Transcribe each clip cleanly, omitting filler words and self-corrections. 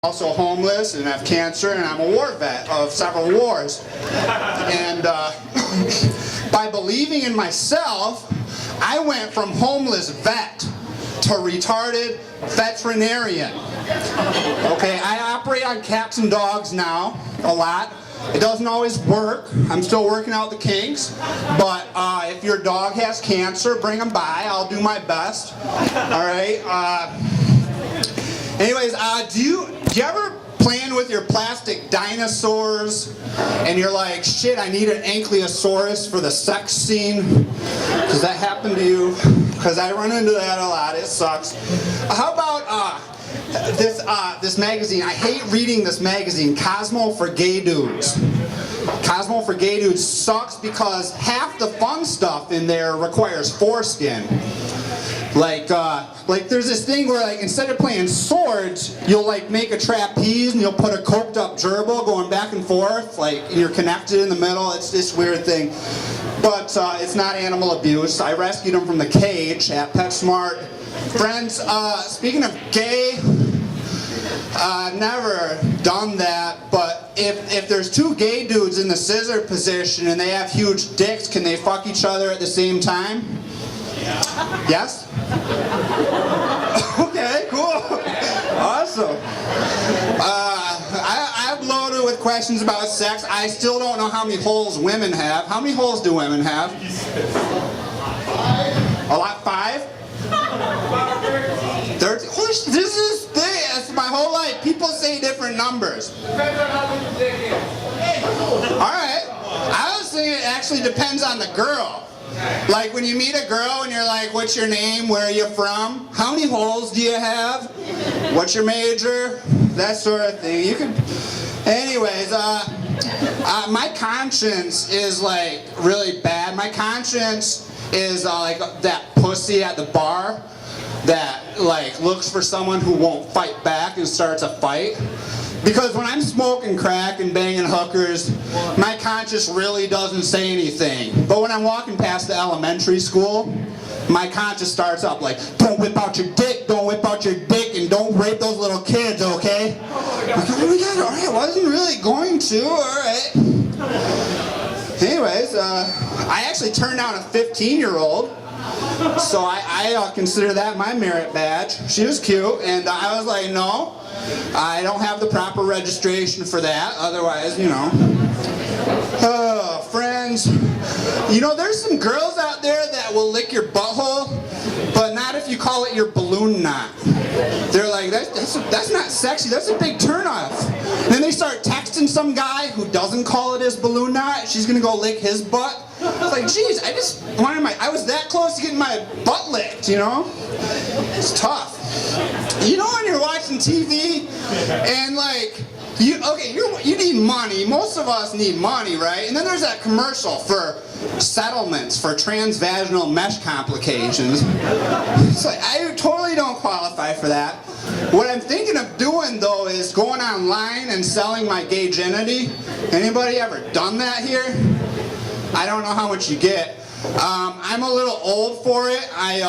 Also homeless and have cancer, and I'm a war vet of several wars. And by believing in myself, I went from homeless vet to retarded veterinarian. Okay, I operate on cats and dogs now, a lot. It doesn't always work. I'm still working out the kinks. But if your dog has cancer, bring them by. I'll do my best. All right. Anyways, do you ever playing with your plastic dinosaurs and you're like, shit, I need an ankylosaurus for the sex scene? Does that happen to you? Because I run into that a lot. It sucks. How about this magazine? I hate reading this magazine, Cosmo for Gay Dudes. Cosmo for Gay Dudes sucks because half the fun stuff in there requires foreskin. Like there's this thing where like instead of playing swords, you'll like make a trapeze and you'll put a coked up gerbil going back and forth, like and you're connected in the middle. It's this weird thing, but it's not animal abuse. I rescued him from the cage at PetSmart. Friends, speaking of gay, I've never done that, but if there's two gay dudes in the scissor position and they have huge dicks, can they fuck each other at the same time? Yes? Okay, cool. Awesome. I'm loaded with questions about sex. I still don't know how many holes women have. How many holes do women have? A lot? 5? 13. Holy shit, this is big. That's my whole life. People say different numbers. Alright. I was thinking it actually depends on the girl. Like when you meet a girl and you're like, what's your name? Where are you from? How many holes do you have? What's your major? That sort of thing. You can. Anyways, my conscience is like really bad. My conscience is like that pussy at the bar that like looks for someone who won't fight back and starts a fight. Because when I'm smoking crack and banging hookers, my conscience really doesn't say anything. But when I'm walking past the elementary school, my conscience starts up like, don't whip out your dick, don't whip out your dick, and don't rape those little kids, okay? Like, oh my God, alright, I wasn't really going to, alright. Anyways, I actually turned down a 15-year-old. So I consider that my merit badge. She was cute, and I was like, no, I don't have the proper registration for that, otherwise, you know. Oh, friends, you know, there's some girls out there that will lick your butthole, but not if you call it your balloon knot. They're like, that's not sexy, that's a big turnoff. And then they start texting some guy who doesn't call it his balloon knot, she's gonna go lick his butt. It's like, geez, I was that close to getting my butt licked, you know? It's tough. You know when you're watching TV and like, you need money. Most of us need money, right? And then there's that commercial for settlements for transvaginal mesh complications. It's like, I totally don't qualify for that. What I'm thinking of doing though is going online and selling my gay genity. Anybody ever done that here? I don't know how much you get. I'm a little old for it. I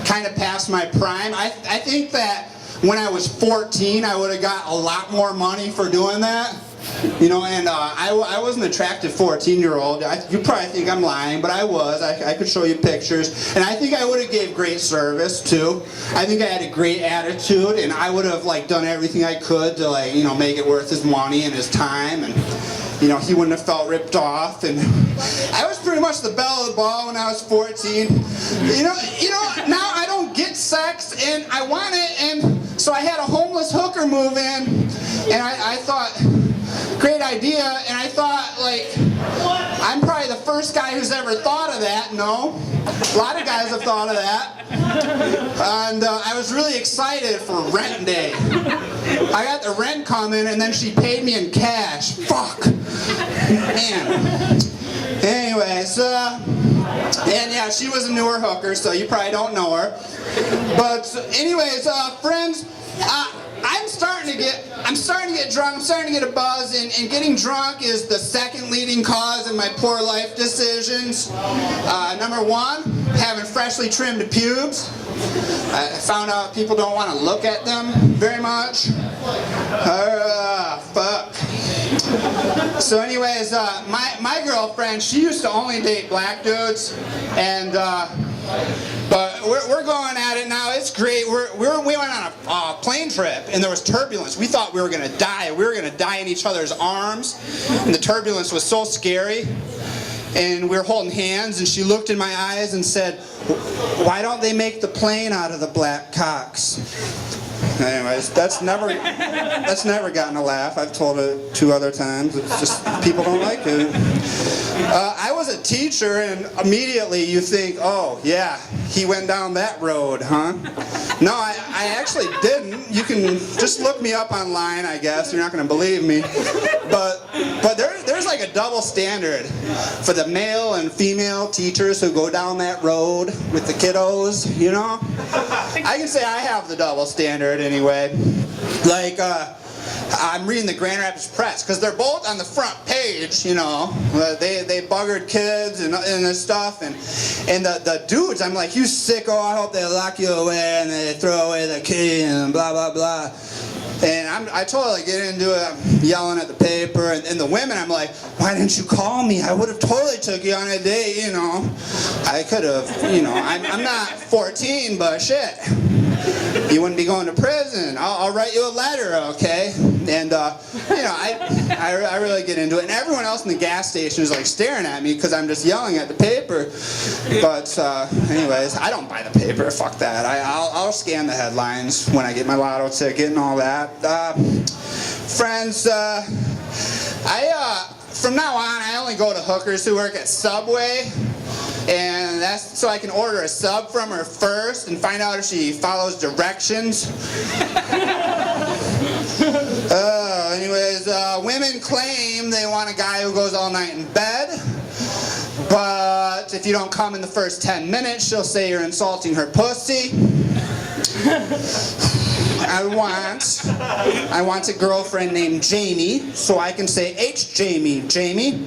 kind of past my prime. I think that when I was 14, I would have got a lot more money for doing that. You know, and I was an attractive 14-year-old. You probably think I'm lying, but I was. I could show you pictures. And I think I would have gave great service, too. I think I had a great attitude, and I would have, like, done everything I could to, like, you know, make it worth his money and his time. And, you know, he wouldn't have felt ripped off. And I was pretty much the belle of the ball when I was 14. You know, now I don't get sex, and I want it, and so I had a homeless hooker move in, and I thought, great idea, and I thought, like, I'm probably the first guy who's ever thought of that. No, a lot of guys have thought of that. And I was really excited for rent day. I got the rent coming, and then she paid me in cash. Fuck. Man. Anyways, and yeah, she was a newer hooker, so you probably don't know her. But anyways, friends, I'm starting to get drunk, I'm starting to get a buzz, and getting drunk is the second leading cause of my poor life decisions. Number 1, having freshly trimmed pubes. I found out people don't want to look at them very much. Fuck. So anyways, my girlfriend, she used to only date black dudes, and but we're going at it now. It's great. We went on a plane trip, and there was turbulence. We thought we were gonna die. We were gonna die in each other's arms, and the turbulence was so scary. And we were holding hands, and she looked in my eyes and said, "Why don't they make the plane out of the black cocks?" Anyways, that's never gotten a laugh. I've told it 2 other times. It's just people don't like it. I was a teacher, and immediately you think, oh yeah, he went down that road, huh? No, I actually didn't. You can just look me up online, I guess. You're not going to believe me. But there's like a double standard for the male and female teachers who go down that road with the kiddos, you know? I can say I have the double standard anyway. Like, I'm reading the Grand Rapids Press, because they're both on the front page, you know. They buggered kids and this stuff, and the dudes, I'm like, you sicko, I hope they lock you away and they throw away the key and blah, blah, blah. And I totally get into it, I'm yelling at the paper, and the women, I'm like, why didn't you call me? I would have totally took you on a date, you know. I could have, you know, I'm not 14, but shit. You wouldn't be going to prison. I'll write you a letter, okay? And, you know, I really get into it. And everyone else in the gas station is like staring at me because I'm just yelling at the paper. But anyways, I don't buy the paper. Fuck that. I'll scan the headlines when I get my lotto ticket and all that. Friends, from now on, I only go to hookers who work at Subway. And that's so I can order a sub from her first and find out if she follows directions. Anyways, women claim they want a guy who goes all night in bed. But if you don't come in the first 10 minutes, she'll say you're insulting her pussy. I want a girlfriend named Jamie, so I can say, H. Jamie. Jamie?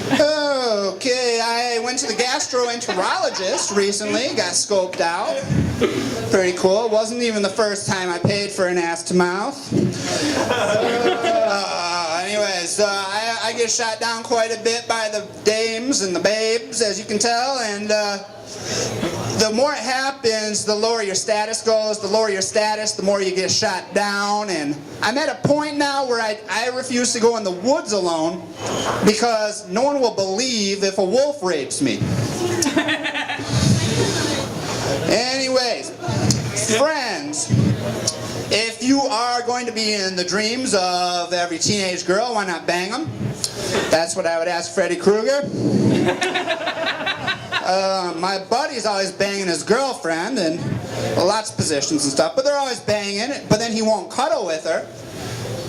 Okay, I went to the gastroenterologist recently, got scoped out. Pretty cool. It wasn't even the first time I paid for an ass to mouth. Anyways, I get shot down quite a bit by the dames and the babes, as you can tell, and the more it happens, the lower your status goes. The lower your status, the more you get shot down. And I'm at a point now where I refuse to go in the woods alone because no one will believe if a wolf rapes me. Anyways, friends, if you are going to be in the dreams of every teenage girl, why not bang them? That's what I would ask Freddy Krueger. My buddy's always banging his girlfriend and lots of positions and stuff, but they're always banging it, but then he won't cuddle with her.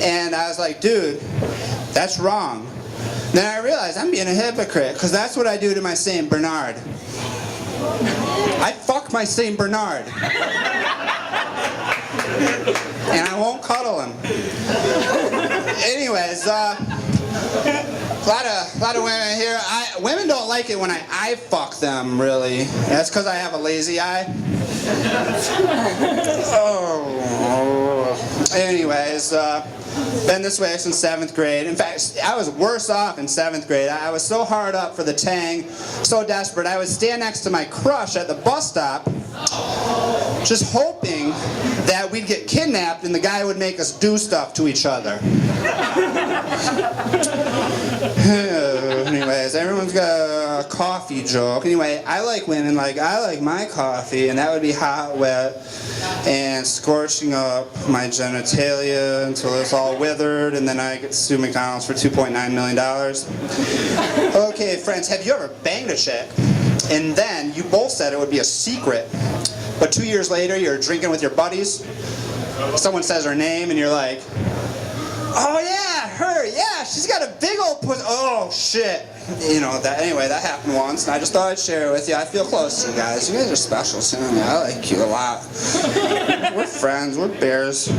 And I was like, dude, that's wrong. Then I realized I'm being a hypocrite, because that's what I do to my Saint Bernard. I fuck my Saint Bernard. And I won't cuddle him. Anyways, a lot of women here. Women don't like it when I fuck them, really. That's because I have a lazy eye. Anyways, been this way since 7th grade. In fact, I was worse off in 7th grade. I was so hard up for the tang, so desperate. I would stand next to my crush at the bus stop, just hoping that we'd get kidnapped and the guy would make us do stuff to each other. Anyways, everyone's got a coffee joke. Anyway, I like women like I like my coffee, and that would be hot, wet, and scorching up my genitalia until it's all withered, and then I get to sue McDonald's for $2.9 million. Okay, friends, have you ever banged a chick, and then you both said it would be a secret, but 2 years later you're drinking with your buddies, someone says her name, and you're like, oh yeah, her, yeah, she's got a big old pussy. Oh shit. You know, anyway, that happened once, and I just thought I'd share it with you. I feel close to you guys. You guys are special to me. I like you a lot. We're friends. We're bears.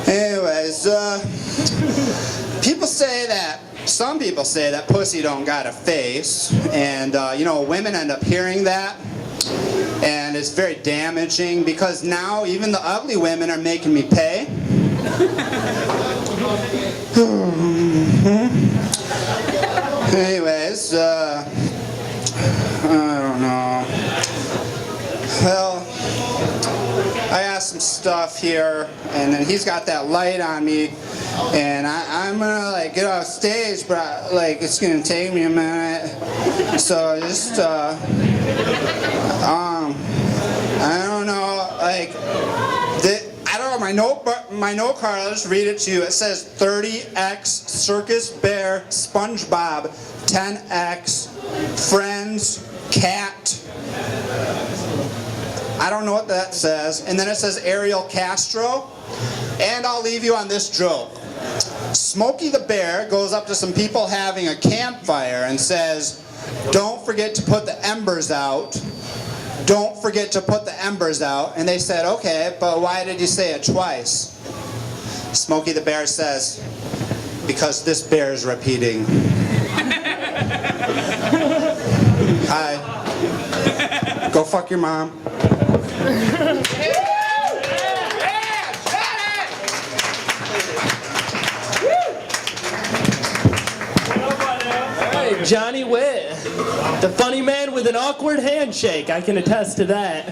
Anyways, some people say that pussy don't got a face, and, you know, women end up hearing that. And it's very damaging because now even the ugly women are making me pay. Anyways, I don't know. Well, I got some stuff here, and then he's got that light on me, and I'm gonna like get off stage, but like it's gonna take me a minute. So just I don't know, like I don't know my note card. I'll just read it to you. It says 30X Circus Bear SpongeBob 10X Friends Cat. I don't know what that says. And then it says Ariel Castro. And I'll leave you on this joke. Smokey the Bear goes up to some people having a campfire and says, "Don't forget to put the embers out. Don't forget to put the embers out." And they said, "Okay, but why did you say it twice?" Smokey the Bear says, "Because this bear is repeating." Hi. Go fuck your mom. Hey, Johnny Witt, the funny man with an awkward handshake. I can attest to that.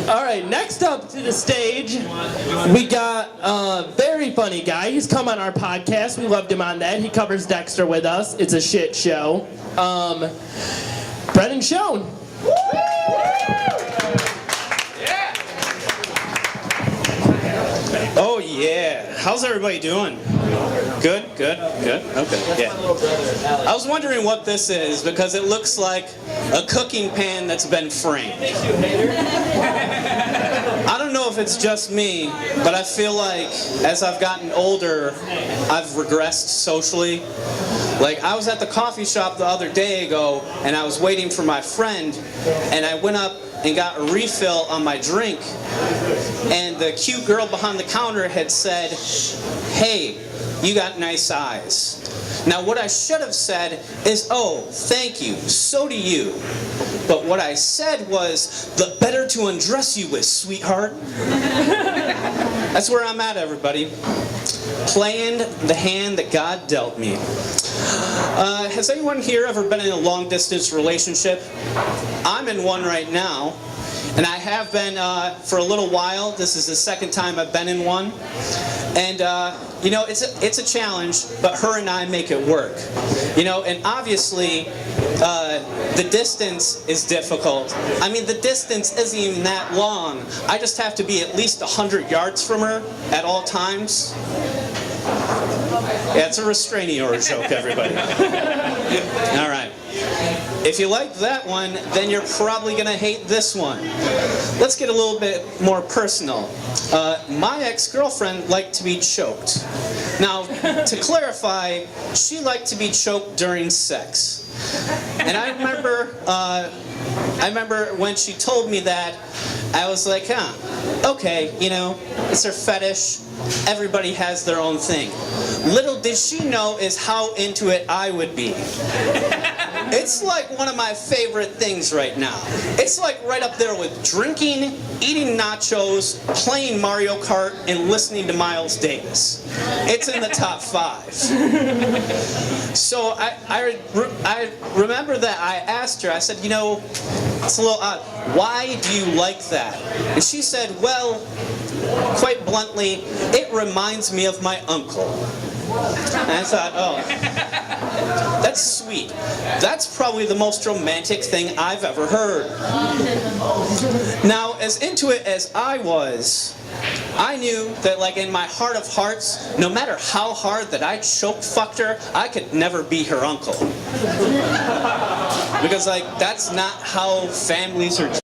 All right, next up to the stage, we got a very funny guy. He's come on our podcast. We loved him on that. He covers Dexter with us. It's a shit show. Brennan Schoen. Oh yeah, how's everybody doing? Good, good, good, okay, yeah. I was wondering what this is because it looks like a cooking pan that's been framed. I don't know if it's just me, but I feel like as I've gotten older, I've regressed socially. Like, I was at the coffee shop the other day ago, and I was waiting for my friend, and I went up and got a refill on my drink, and the cute girl behind the counter had said, "Hey, you got nice eyes." Now, what I should have said is, "Oh, thank you, so do you." But what I said was, "The better to undress you with, sweetheart." That's where I'm at, everybody. Playing the hand that God dealt me. Has anyone here ever been in a long-distance relationship? I'm in one right now, and I have been for a little while. This is the second time I've been in one. And, you know, it's a challenge, but her and I make it work. You know, and obviously, the distance is difficult. I mean, the distance isn't even that long. I just have to be at least 100 yards from her at all times. Yeah, it's a restraining order joke, everybody. All right. If you like that one, then you're probably going to hate this one. Let's get a little bit more personal. My ex-girlfriend liked to be choked. Now, to clarify, she liked to be choked during sex. And I remember when she told me that, I was like, okay, you know, it's her fetish. Everybody has their own thing. Little did she know is how into it I would be. It's like one of my favorite things right now. It's like right up there with drinking, eating nachos, playing Mario Kart, and listening to Miles Davis. It's in the top 5. So I remember that I asked her, I said, you know, it's a little odd. Why do you like that? And she said, well, quite bluntly, it reminds me of my uncle. And I thought, oh, that's sweet. That's probably the most romantic thing I've ever heard. Now, as into it as I was, I knew that, like, in my heart of hearts, no matter how hard that I choke-fucked her, I could never be her uncle. Because, like, that's not how families are